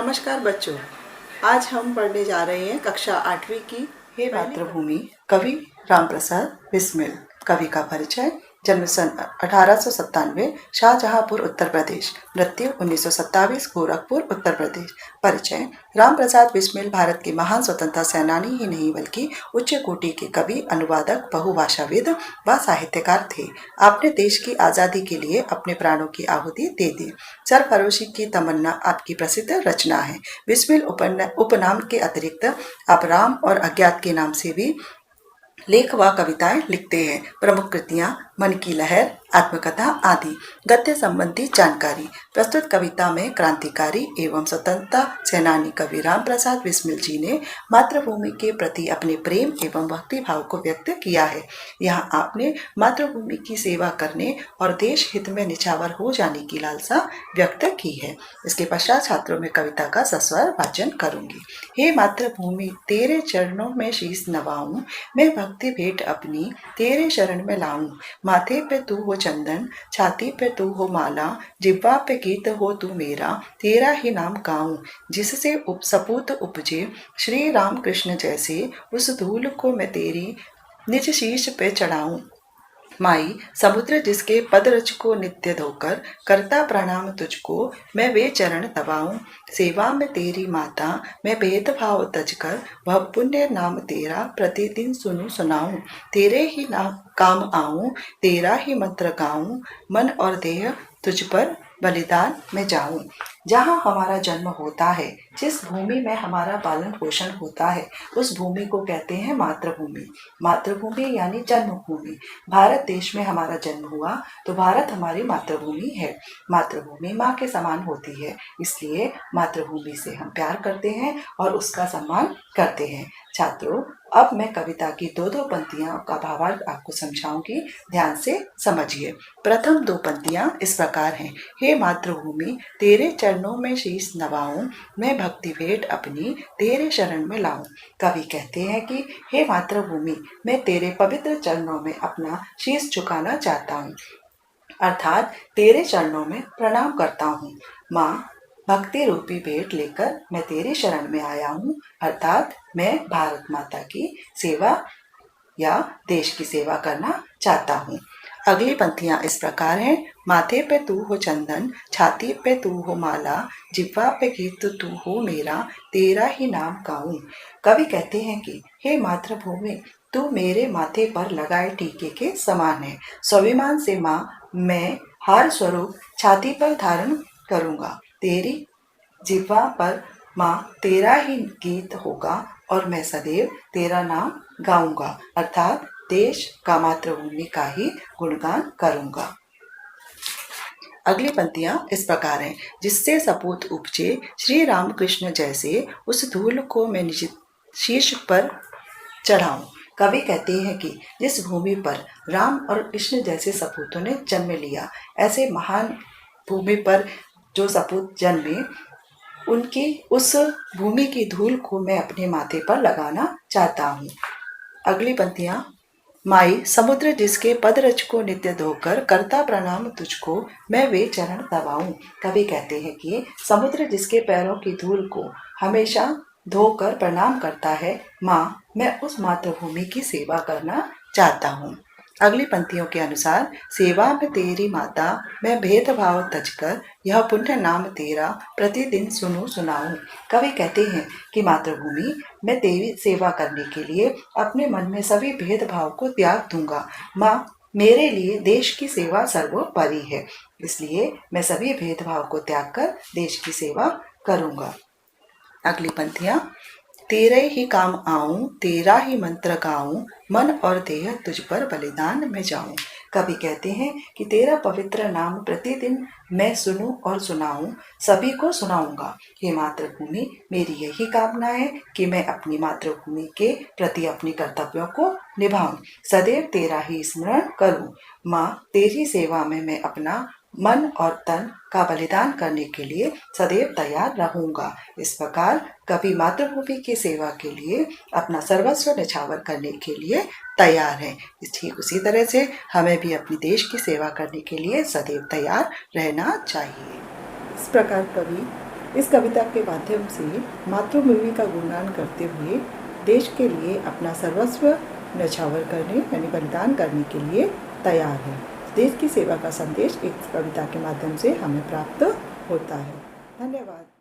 नमस्कार बच्चों। आज हम पढ़ने जा रहे हैं कक्षा 8वीं की हे मातृभूमि। कवि रामप्रसाद बिस्मिल। कवि का परिचय। जन्म सन 1897, शाहजहांपुर उत्तर प्रदेश। मृत्यु 1927, गोरखपुर उत्तर प्रदेश। परिचय। रामप्रसाद बिस्मिल भारत के महान स्वतंत्रता सेनानी ही नहीं बल्कि उच्च कोटि के कवि, अनुवादक, बहुभाषाविद व साहित्यकार थे। आपने देश की आज़ादी के लिए अपने प्राणों की आहुति दे दी। सरफरोशी की तमन्ना आपकी प्रसिद्ध रचना है। बिस्मिल उपनाम के अतिरिक्त आप राम और अज्ञात के नाम से भी लेख व कविताएं लिखते हैं। प्रमुख कृतियां मन की लहर, आत्मकथा आदि। गद्य संबंधी जानकारी। प्रस्तुत कविता में क्रांतिकारी एवं स्वतंत्रता सेनानी कवि रामप्रसाद बिस्मिल जी ने मातृभूमि के प्रति अपने प्रेम एवं भक्ति भाव को व्यक्त किया है। यहाँ आपने मातृभूमि की सेवा करने और देश हित में निछावर हो जाने की लालसा व्यक्त की है। इसके पश्चात छात्रों में कविता का सस्वर वाचन करूंगी। हे मातृभूमि, तेरे चरणों में शीश नवाऊं, मैं भक्ति भेंट अपनी तेरे शरण में लाऊं। माथे पे तू हो चंदन, छाती पे तू हो माला, जिह्वा पे गीत हो तू मेरा, तेरा ही नाम गाऊं। जिससे सपूत उपजे श्री राम कृष्ण जैसे, उस धूल को मैं तेरी निज शीश पे चढ़ाऊं। माई समुद्र जिसके पदरज को नित्य धोकर, करता प्रणाम तुझको मैं वे चरण दबाऊं। सेवा में तेरी माता मैं भेदभाव तजकर, वह पुण्य नाम तेरा प्रतिदिन सुनूं सुनाऊं। तेरे ही नाम काम आऊं, तेरा ही मंत्र गाऊं, मन और देह तुझ पर बलिदान में जाऊं। जहाँ हमारा जन्म होता है, जिस भूमि में हमारा पालन पोषण होता है, उस भूमि को कहते हैं मातृभूमि। मातृभूमि यानी जन्मभूमि। भारत देश में हमारा जन्म हुआ तो भारत हमारी मातृभूमि है। मातृभूमि माँ के समान होती है, इसलिए मातृभूमि से हम प्यार करते हैं और उसका सम्मान करते हैं। छात्रों, अब मैं कविता की दो पंक्तियां का भावार्थ आपको समझाऊंगी, ध्यान से समझिए। प्रथम दो पंक्तियां इस प्रकार हैं। हे मातृभूमि, तेरे चरणों में शीश नवाऊं, मैं भक्ति भेंट अपनी तेरे शरण में लाऊं। कवि कहते हैं कि हे मातृभूमि, मैं तेरे पवित्र चरणों में अपना शीश झुकाना चाहता हूँ, अर्थात तेरे चरणों में प्रणाम करता हूँ। माँ, भक्ति रूपी भेंट लेकर मैं तेरी शरण में आया हूँ, अर्थात मैं भारत माता की सेवा या देश की सेवा करना चाहता हूँ। अगली पंक्तियां इस प्रकार हैं। माथे पे तू हो चंदन, छाती पे तू हो माला, जिह्वा पे गीत तू हो मेरा, तेरा ही नाम गाऊं। कवि कहते हैं कि हे मातृभूमि, तू मेरे माथे पर लगाए टीके के समान है। स्वाभिमान से माँ मैं हार स्वरूप छाती पर धारण करूंगा। तेरी जिह्वा पर माँ तेरा ही गीत होगा और मैं सदैव तेरा नाम गाऊंगा, अर्थात देश का मातृभूमि का ही गुणगान करूंगा। अगली पंक्तियां इस प्रकार हैं। जिससे सपूत उपजे श्री राम कृष्ण जैसे, उस धूल को मैं निज शीश पर चढ़ाऊं। कवि कहते हैं कि जिस भूमि पर राम और कृष्ण जैसे सपूतों ने जन्म लिया, ऐसे महान भूमि पर जो सपूत जन्मे, उनकी उस भूमि की धूल को मैं अपने माथे पर लगाना चाहता हूँ। अगली पंक्तियां। माई समुद्र जिसके पदरज को नित्य धोकर, करता प्रणाम तुझको मैं वे चरण दबाऊं। कवि कहते हैं कि समुद्र जिसके पैरों की धूल को हमेशा धोकर प्रणाम करता है, माँ मैं उस मातृभूमि की सेवा करना चाहता हूँ। अगली पंक्तियों के अनुसार। सेवा में तेरी माता मैं भेदभाव तजकर, यह पुण्य नाम तेरा प्रतिदिन सुनूं सुनाऊं। कवि कहते हैं कि मातृभूमि, मैं तेरी सेवा करने के लिए अपने मन में सभी भेदभाव को त्याग दूंगा। माँ, मेरे लिए देश की सेवा सर्वोपरि है, इसलिए मैं सभी भेदभाव को त्याग कर देश की सेवा करूंगा। अगली पंक्तियां। तेरे ही काम आऊं, तेरा ही मंत्र गाऊं, मन और देह तुझ पर बलिदान में जाऊं। कवि कहते हैं कि तेरा पवित्र नाम प्रतिदिन मैं सुनूं और सुनाऊं, सभी को सुनाऊंगा। हे मातृभूमि, मेरी यही कामना है कि मैं अपनी मातृभूमि के प्रति अपने कर्तव्यों को निभाऊं, सदैव तेरा ही स्मरण करूं। माँ, तेरी सेवा में मैं अपना मन और तन का बलिदान करने के लिए सदैव तैयार रहूंगा। इस प्रकार कवि मातृभूमि की सेवा के लिए अपना सर्वस्व न्यौछावर करने के लिए तैयार है। ठीक उसी तरह से हमें भी अपने देश की सेवा करने के लिए सदैव तैयार रहना चाहिए। इस प्रकार कवि इस कविता के माध्यम से मातृभूमि का गुणगान करते हुए देश के लिए अपना सर्वस्व न्यौछावर करने यानी बलिदान करने के लिए तैयार है। देश की सेवा का संदेश इस कविता के माध्यम से हमें प्राप्त होता है। धन्यवाद।